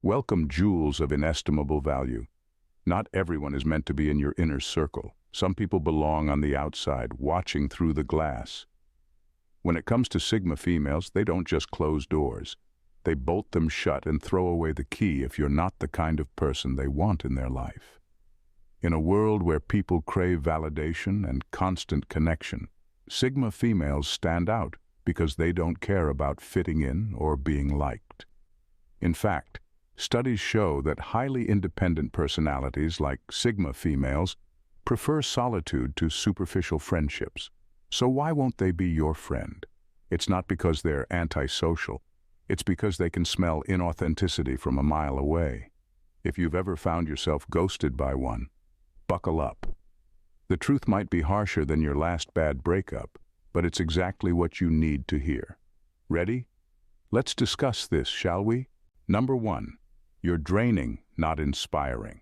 Welcome, jewels of inestimable value. Not everyone is meant to be in your inner circle. Some people belong on the outside, watching through the glass. When it comes to Sigma females, they don't just close doors. They bolt them shut and throw away the key if you're not the kind of person they want in their life. In a world where people crave validation and constant connection, Sigma females stand out because they don't care about fitting in or being liked. In fact, studies show that highly independent personalities like Sigma females prefer solitude to superficial friendships. So why won't they be your friend? It's not because they're antisocial. It's because they can smell inauthenticity from a mile away. If you've ever found yourself ghosted by one, buckle up. The truth might be harsher than your last bad breakup, but it's exactly what you need to hear. Ready? Let's discuss this, shall we? Number 1. You're draining, not inspiring.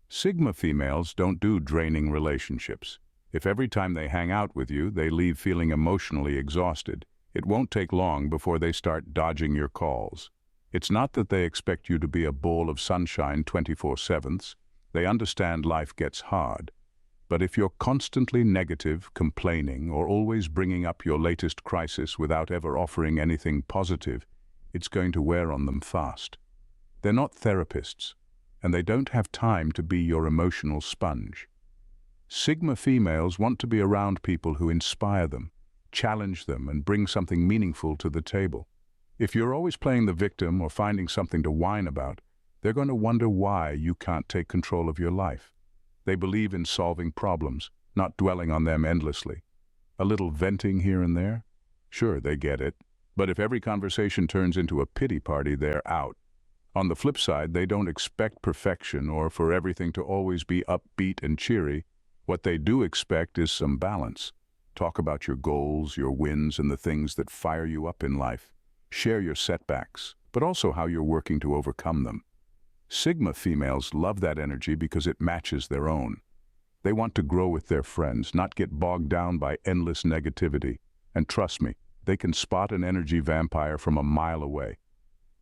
Sigma females don't do draining relationships. If every time they hang out with you, they leave feeling emotionally exhausted, it won't take long before they start dodging your calls. It's not that they expect you to be a bowl of sunshine 24/7. They understand life gets hard. But if you're constantly negative, complaining, or always bringing up your latest crisis without ever offering anything positive, it's going to wear on them fast. They're not therapists, and they don't have time to be your emotional sponge. Sigma females want to be around people who inspire them, challenge them, and bring something meaningful to the table. If you're always playing the victim or finding something to whine about, they're going to wonder why you can't take control of your life. They believe in solving problems, not dwelling on them endlessly. A little venting here and there? Sure, they get it. But if every conversation turns into a pity party, they're out. On the flip side, they don't expect perfection or for everything to always be upbeat and cheery. What they do expect is some balance. Talk about your goals, your wins, and the things that fire you up in life. Share your setbacks, but also how you're working to overcome them. Sigma females love that energy because it matches their own. They want to grow with their friends, not get bogged down by endless negativity. And trust me, they can spot an energy vampire from a mile away.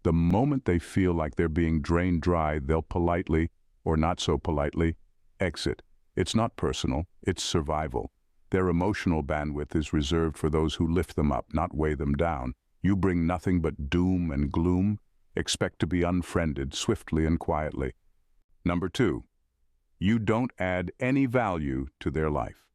The moment they feel like they're being drained dry, they'll politely, or not so politely, exit. It's not personal, it's survival. Their emotional bandwidth is reserved for those who lift them up, not weigh them down. You bring nothing but doom and gloom, expect to be unfriended swiftly and quietly. Number 2, you don't add any value to their life.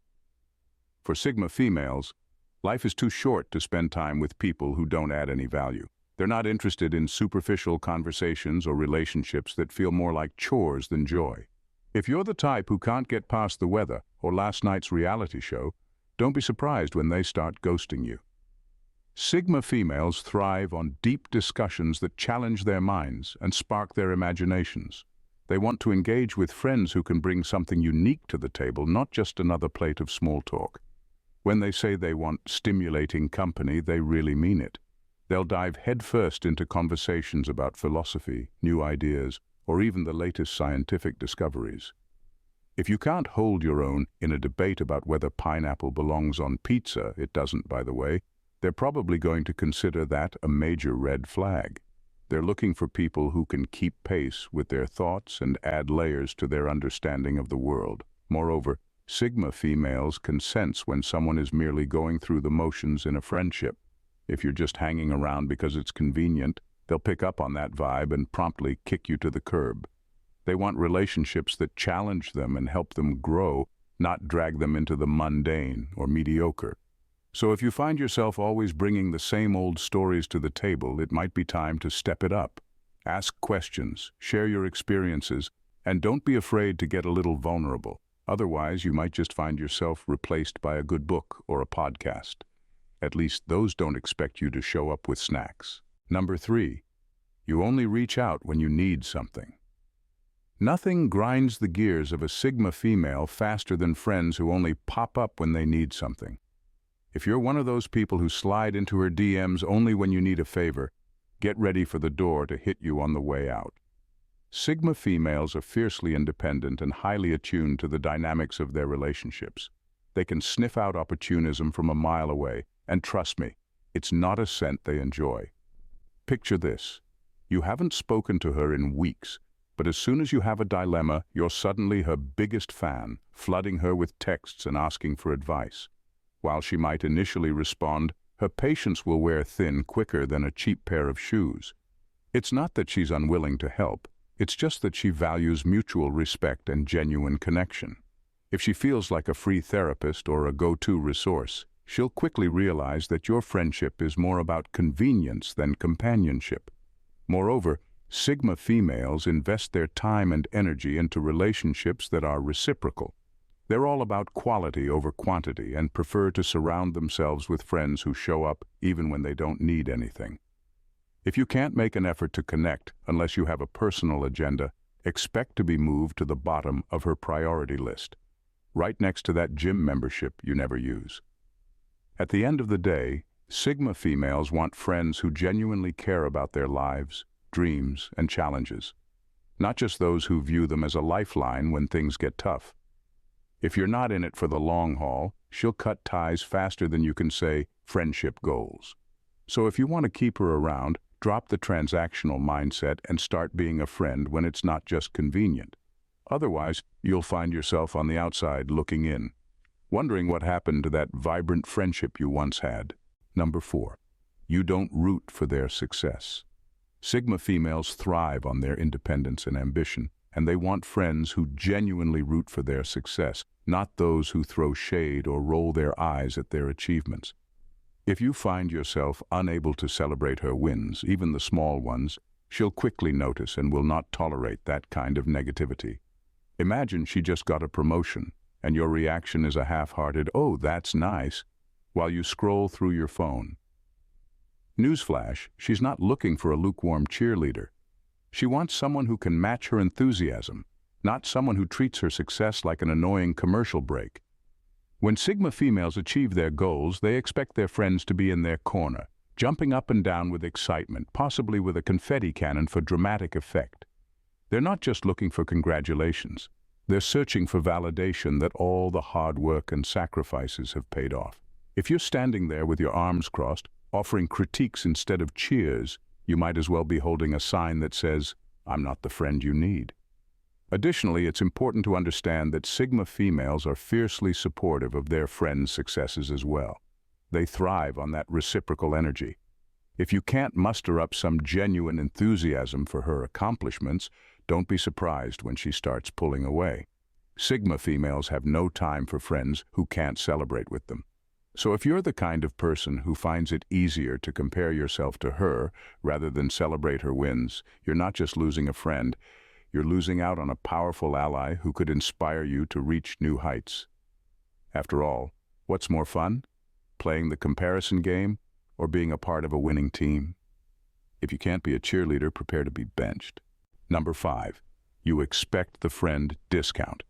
For Sigma females, life is too short to spend time with people who don't add any value. They're not interested in superficial conversations or relationships that feel more like chores than joy. If you're the type who can't get past the weather or last night's reality show, don't be surprised when they start ghosting you. Sigma females thrive on deep discussions that challenge their minds and spark their imaginations. They want to engage with friends who can bring something unique to the table, not just another plate of small talk. When they say they want stimulating company, they really mean it. They'll dive headfirst into conversations about philosophy, new ideas, or even the latest scientific discoveries. If you can't hold your own in a debate about whether pineapple belongs on pizza, it doesn't, by the way, they're probably going to consider that a major red flag. They're looking for people who can keep pace with their thoughts and add layers to their understanding of the world. Moreover, Sigma females can sense when someone is merely going through the motions in a friendship. If you're just hanging around because it's convenient, they'll pick up on that vibe and promptly kick you to the curb. They want relationships that challenge them and help them grow, not drag them into the mundane or mediocre. So if you find yourself always bringing the same old stories to the table, it might be time to step it up. Ask questions, share your experiences, and don't be afraid to get a little vulnerable. Otherwise, you might just find yourself replaced by a good book or a podcast. At least those don't expect you to show up with snacks. Number 3, you only reach out when you need something. Nothing grinds the gears of a Sigma female faster than friends who only pop up when they need something. If you're one of those people who slide into her DMs only when you need a favor, get ready for the door to hit you on the way out. Sigma females are fiercely independent and highly attuned to the dynamics of their relationships. They can sniff out opportunism from a mile away, and trust me, it's not a scent they enjoy. Picture this. You haven't spoken to her in weeks, but as soon as you have a dilemma, you're suddenly her biggest fan, flooding her with texts and asking for advice. While she might initially respond, her patience will wear thin quicker than a cheap pair of shoes. It's not that she's unwilling to help, it's just that she values mutual respect and genuine connection. If she feels like a free therapist or a go-to resource, she'll quickly realize that your friendship is more about convenience than companionship. Moreover, Sigma females invest their time and energy into relationships that are reciprocal. They're all about quality over quantity and prefer to surround themselves with friends who show up even when they don't need anything. If you can't make an effort to connect unless you have a personal agenda, expect to be moved to the bottom of her priority list, right next to that gym membership you never use. At the end of the day, Sigma females want friends who genuinely care about their lives, dreams, and challenges, not just those who view them as a lifeline when things get tough. If you're not in it for the long haul, she'll cut ties faster than you can say friendship goals. So if you want to keep her around, drop the transactional mindset and start being a friend when it's not just convenient. Otherwise, you'll find yourself on the outside looking in, wondering what happened to that vibrant friendship you once had. Number 4. You don't root for their success. Sigma females thrive on their independence and ambition, and they want friends who genuinely root for their success, not those who throw shade or roll their eyes at their achievements. If you find yourself unable to celebrate her wins, even the small ones, she'll quickly notice and will not tolerate that kind of negativity. Imagine she just got a promotion, and your reaction is a half-hearted, "Oh, that's nice," while you scroll through your phone. Newsflash, she's not looking for a lukewarm cheerleader. She wants someone who can match her enthusiasm, not someone who treats her success like an annoying commercial break. When Sigma females achieve their goals, they expect their friends to be in their corner, jumping up and down with excitement, possibly with a confetti cannon for dramatic effect. They're not just looking for congratulations. They're searching for validation that all the hard work and sacrifices have paid off. If you're standing there with your arms crossed, offering critiques instead of cheers, you might as well be holding a sign that says, "I'm not the friend you need." Additionally, it's important to understand that Sigma females are fiercely supportive of their friends' successes as well. They thrive on that reciprocal energy. If you can't muster up some genuine enthusiasm for her accomplishments, don't be surprised when she starts pulling away. Sigma females have no time for friends who can't celebrate with them. So if you're the kind of person who finds it easier to compare yourself to her rather than celebrate her wins, you're not just losing a friend, you're losing out on a powerful ally who could inspire you to reach new heights. After all, what's more fun? Playing the comparison game or being a part of a winning team? If you can't be a cheerleader, prepare to be benched. Number 5. You expect the friend discount.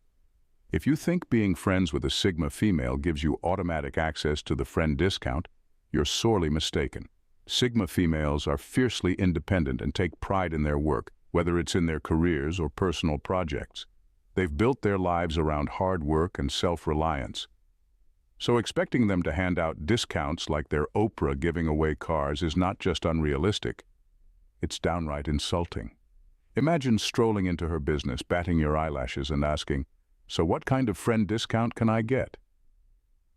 If you think being friends with a Sigma female gives you automatic access to the friend discount, you're sorely mistaken. Sigma females are fiercely independent and take pride in their work, whether it's in their careers or personal projects. They've built their lives around hard work and self-reliance. So expecting them to hand out discounts like they're Oprah giving away cars is not just unrealistic, it's downright insulting. Imagine strolling into her business, batting your eyelashes and asking, "So what kind of friend discount can I get?"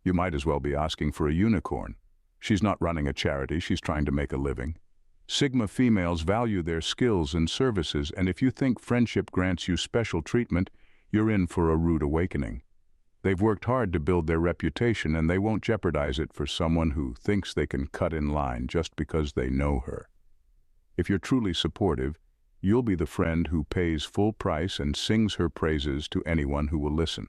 You might as well be asking for a unicorn. She's not running a charity, she's trying to make a living. Sigma females value their skills and services, and if you think friendship grants you special treatment, you're in for a rude awakening. They've worked hard to build their reputation, and they won't jeopardize it for someone who thinks they can cut in line just because they know her. If you're truly supportive, you'll be the friend who pays full price and sings her praises to anyone who will listen.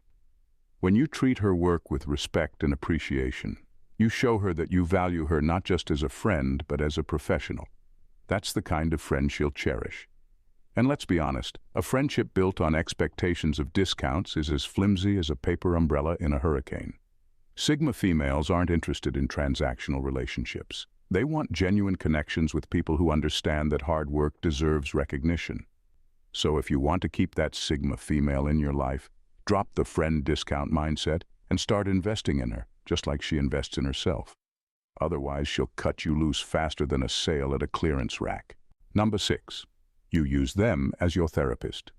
When you treat her work with respect and appreciation, you show her that you value her not just as a friend, but as a professional. That's the kind of friend she'll cherish. And let's be honest, a friendship built on expectations of discounts is as flimsy as a paper umbrella in a hurricane. Sigma females aren't interested in transactional relationships. They want genuine connections with people who understand that hard work deserves recognition. So if you want to keep that Sigma female in your life, drop the friend discount mindset and start investing in her, just like she invests in herself. Otherwise, she'll cut you loose faster than a sale at a clearance rack. Number 6. You use them as your therapist.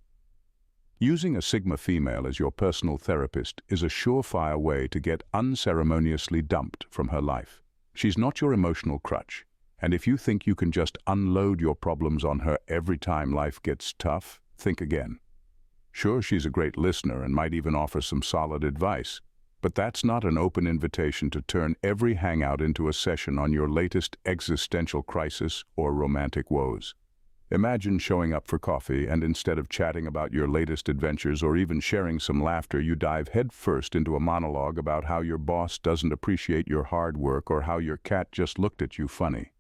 Using a Sigma female as your personal therapist is a surefire way to get unceremoniously dumped from her life. She's not your emotional crutch, and if you think you can just unload your problems on her every time life gets tough, think again. Sure, she's a great listener and might even offer some solid advice, but that's not an open invitation to turn every hangout into a session on your latest existential crisis or romantic woes. Imagine showing up for coffee and instead of chatting about your latest adventures or even sharing some laughter, you dive headfirst into a monologue about how your boss doesn't appreciate your hard work or how your cat just looked at you funny.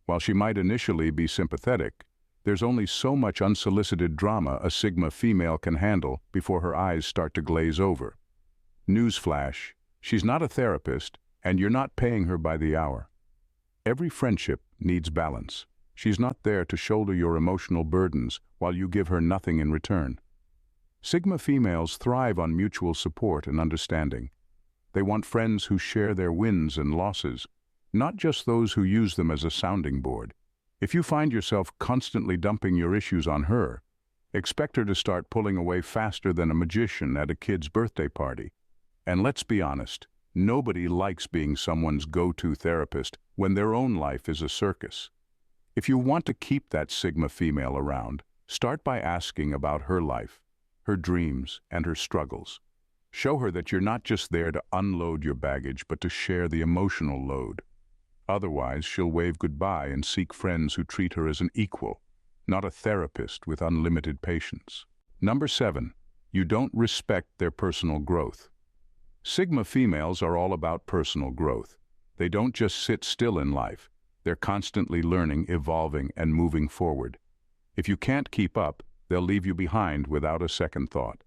While she might initially be sympathetic, there's only so much unsolicited drama a Sigma female can handle before her eyes start to glaze over. Newsflash, she's not a therapist, and you're not paying her by the hour. Every friendship needs balance. She's not there to shoulder your emotional burdens while you give her nothing in return. Sigma females thrive on mutual support and understanding. They want friends who share their wins and losses, not just those who use them as a sounding board. If you find yourself constantly dumping your issues on her, expect her to start pulling away faster than a magician at a kid's birthday party. And let's be honest, nobody likes being someone's go-to therapist when their own life is a circus. If you want to keep that Sigma female around, start by asking about her life, her dreams, and her struggles. Show her that you're not just there to unload your baggage, but to share the emotional load. Otherwise, she'll wave goodbye and seek friends who treat her as an equal, not a therapist with unlimited patience. Number 7. You don't respect their personal growth. Sigma females are all about personal growth. They don't just sit still in life. They're constantly learning, evolving, and moving forward. If you can't keep up, they'll leave you behind without a second thought.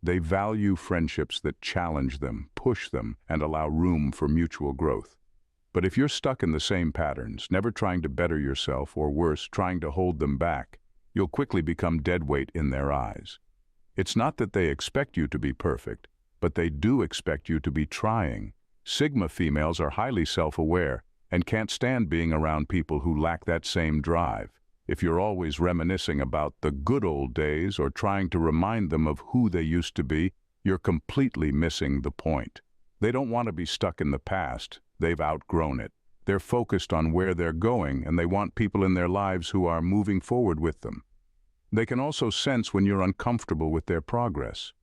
They value friendships that challenge them, push them, and allow room for mutual growth. But if you're stuck in the same patterns, never trying to better yourself, or worse, trying to hold them back, you'll quickly become dead weight in their eyes. It's not that they expect you to be perfect, but they do expect you to be trying. Sigma females are highly self-aware and can't stand being around people who lack that same drive. If you're always reminiscing about the good old days or trying to remind them of who they used to be, you're completely missing the point. They don't want to be stuck in the past. They've outgrown it. They're focused on where they're going, and they want people in their lives who are moving forward with them. They can also sense when you're uncomfortable with their progress.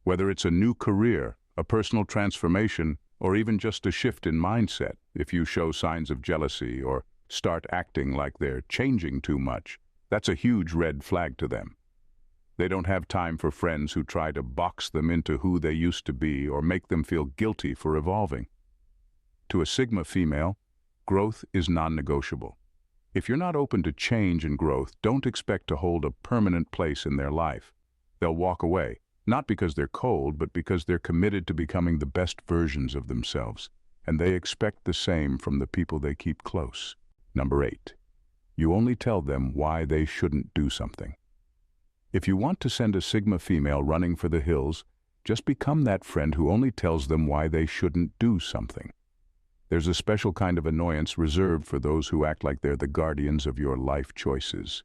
Whether it's a new career, a personal transformation, or even just a shift in mindset, if you show signs of jealousy or start acting like they're changing too much, that's a huge red flag to them. They don't have time for friends who try to box them into who they used to be or make them feel guilty for evolving. To a Sigma female, growth is non-negotiable. If you're not open to change and growth, don't expect to hold a permanent place in their life. They'll walk away, not because they're cold, but because they're committed to becoming the best versions of themselves, and they expect the same from the people they keep close. Number 8. You only tell them why they shouldn't do something. If you want to send a Sigma female running for the hills, just become that friend who only tells them why they shouldn't do something. There's a special kind of annoyance reserved for those who act like they're the guardians of your life choices.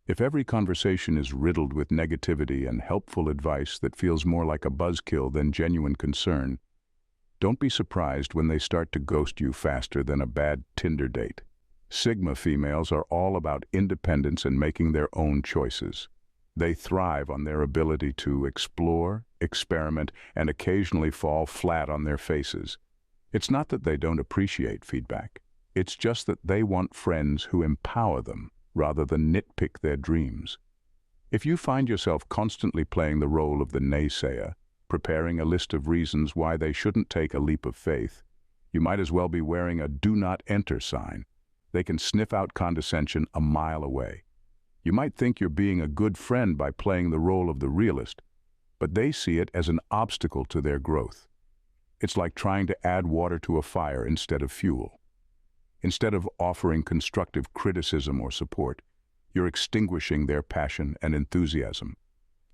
If every conversation is riddled with negativity and helpful advice that feels more like a buzzkill than genuine concern, don't be surprised when they start to ghost you faster than a bad Tinder date. Sigma females are all about independence and making their own choices. They thrive on their ability to explore, experiment, and occasionally fall flat on their faces. It's not that they don't appreciate feedback. It's just that they want friends who empower them rather than nitpick their dreams. If you find yourself constantly playing the role of the naysayer, preparing a list of reasons why they shouldn't take a leap of faith, you might as well be wearing a "Do Not Enter" sign. They can sniff out condescension a mile away. You might think you're being a good friend by playing the role of the realist, but they see it as an obstacle to their growth. It's like trying to add water to a fire instead of fuel. Instead of offering constructive criticism or support, you're extinguishing their passion and enthusiasm.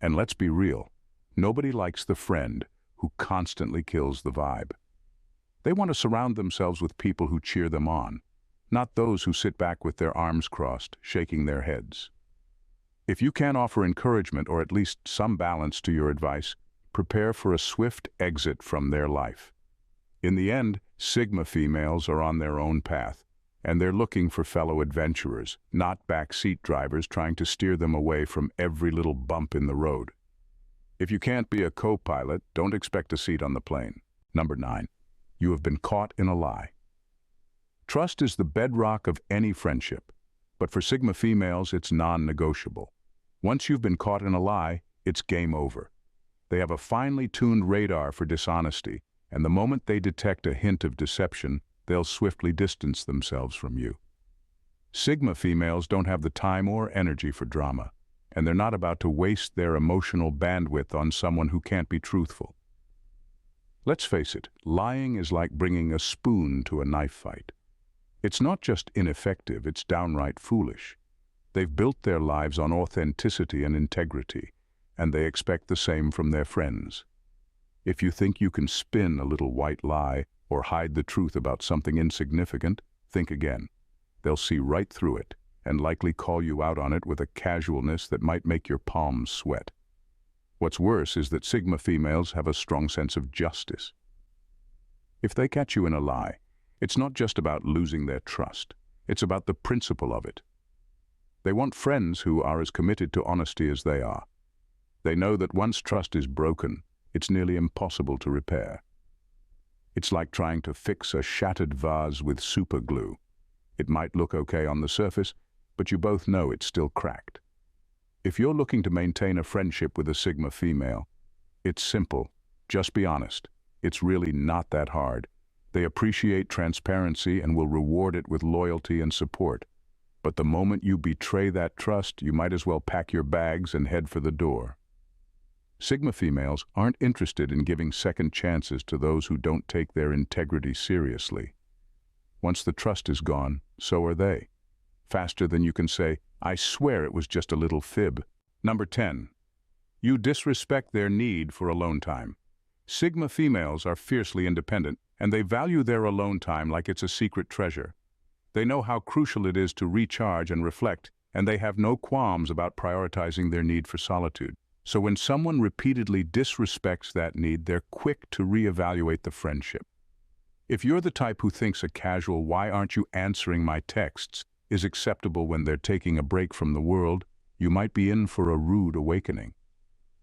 And let's be real, nobody likes the friend who constantly kills the vibe. They want to surround themselves with people who cheer them on, not those who sit back with their arms crossed, shaking their heads. If you can't offer encouragement or at least some balance to your advice, prepare for a swift exit from their life. In the end, Sigma females are on their own path, and they're looking for fellow adventurers, not backseat drivers trying to steer them away from every little bump in the road. If you can't be a co-pilot, don't expect a seat on the plane. Number 9. You have been caught in a lie. Trust is the bedrock of any friendship, but for Sigma females, it's non-negotiable. Once you've been caught in a lie, it's game over. They have a finely tuned radar for dishonesty, and the moment they detect a hint of deception, they'll swiftly distance themselves from you. Sigma females don't have the time or energy for drama, and they're not about to waste their emotional bandwidth on someone who can't be truthful. Let's face it, lying is like bringing a spoon to a knife fight. It's not just ineffective, it's downright foolish. They've built their lives on authenticity and integrity, and they expect the same from their friends. If you think you can spin a little white lie or hide the truth about something insignificant, think again. They'll see right through it and likely call you out on it with a casualness that might make your palms sweat. What's worse is that Sigma females have a strong sense of justice. If they catch you in a lie, it's not just about losing their trust. It's about the principle of it. They want friends who are as committed to honesty as they are. They know that once trust is broken, it's nearly impossible to repair. It's like trying to fix a shattered vase with super glue. It might look okay on the surface, but you both know it's still cracked. If you're looking to maintain a friendship with a Sigma female, it's simple. Just be honest. It's really not that hard. They appreciate transparency and will reward it with loyalty and support. But the moment you betray that trust, you might as well pack your bags and head for the door. Sigma females aren't interested in giving second chances to those who don't take their integrity seriously. Once the trust is gone, so are they. Faster than you can say, "I swear it was just a little fib." Number 10. You disrespect their need for alone time. Sigma females are fiercely independent, and they value their alone time like it's a secret treasure. They know how crucial it is to recharge and reflect, and they have no qualms about prioritizing their need for solitude. So when someone repeatedly disrespects that need, they're quick to reevaluate the friendship. If you're the type who thinks a casual "why aren't you answering my texts" is acceptable when they're taking a break from the world, you might be in for a rude awakening.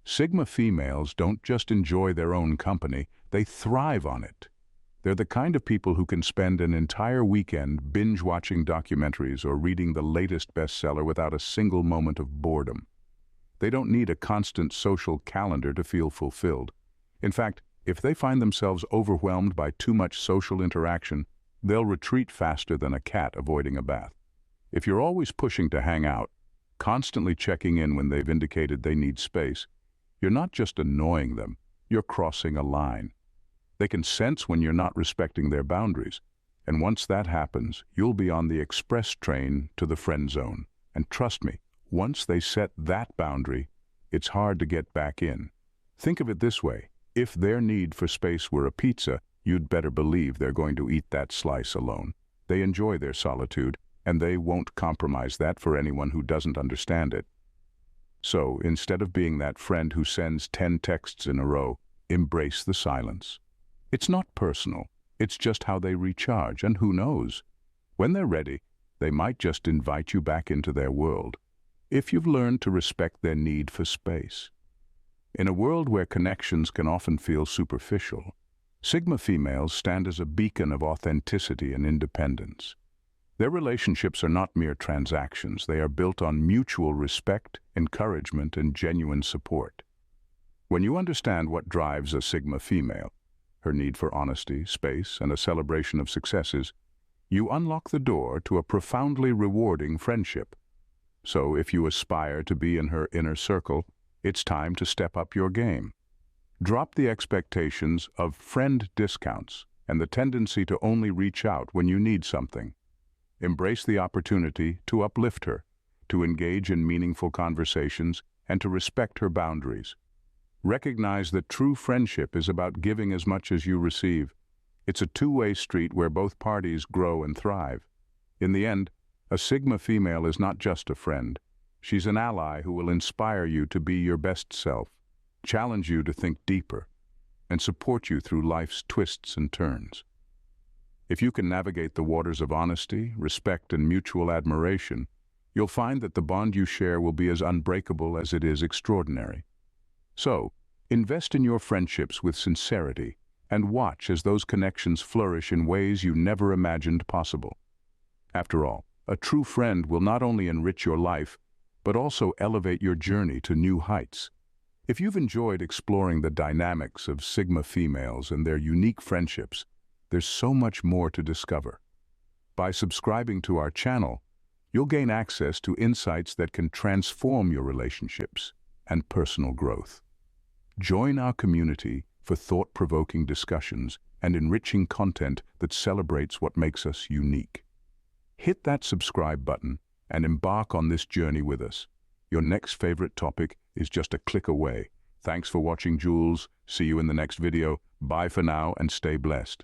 Sigma females don't just enjoy their own company, they thrive on it. They're the kind of people who can spend an entire weekend binge-watching documentaries or reading the latest bestseller without a single moment of boredom. They don't need a constant social calendar to feel fulfilled. In fact, if they find themselves overwhelmed by too much social interaction, they'll retreat faster than a cat avoiding a bath. If you're always pushing to hang out, constantly checking in when they've indicated they need space, you're not just annoying them, you're crossing a line. They can sense when you're not respecting their boundaries, and once that happens, you'll be on the express train to the friend zone. And trust me, once they set that boundary, it's hard to get back in. Think of it this way: if their need for space were a pizza, you'd better believe they're going to eat that slice alone. They enjoy their solitude, and they won't compromise that for anyone who doesn't understand it. So, instead of being that friend who sends 10 texts in a row, embrace the silence. It's not personal, it's just how they recharge, and who knows? When they're ready, they might just invite you back into their world, if you've learned to respect their need for space. In a world where connections can often feel superficial, Sigma females stand as a beacon of authenticity and independence. Their relationships are not mere transactions, they are built on mutual respect, encouragement, and genuine support. When you understand what drives a Sigma female, her need for honesty, space, and a celebration of successes, you unlock the door to a profoundly rewarding friendship. So if you aspire to be in her inner circle, it's time to step up your game. Drop the expectations of friend discounts and the tendency to only reach out when you need something. Embrace the opportunity to uplift her, to engage in meaningful conversations, and to respect her boundaries. Recognize that true friendship is about giving as much as you receive. It's a two-way street where both parties grow and thrive. In the end, a Sigma female is not just a friend. She's an ally who will inspire you to be your best self, challenge you to think deeper, and support you through life's twists and turns. If you can navigate the waters of honesty, respect, and mutual admiration, you'll find that the bond you share will be as unbreakable as it is extraordinary. So, invest in your friendships with sincerity and watch as those connections flourish in ways you never imagined possible. After all, a true friend will not only enrich your life, but also elevate your journey to new heights. If you've enjoyed exploring the dynamics of Sigma females and their unique friendships, there's so much more to discover. By subscribing to our channel, you'll gain access to insights that can transform your relationships and personal growth. Join our community for thought-provoking discussions and enriching content that celebrates what makes us unique. Hit that subscribe button and embark on this journey with us. Your next favorite topic is just a click away. Thanks for watching, Jules. See you in the next video. Bye for now and stay blessed.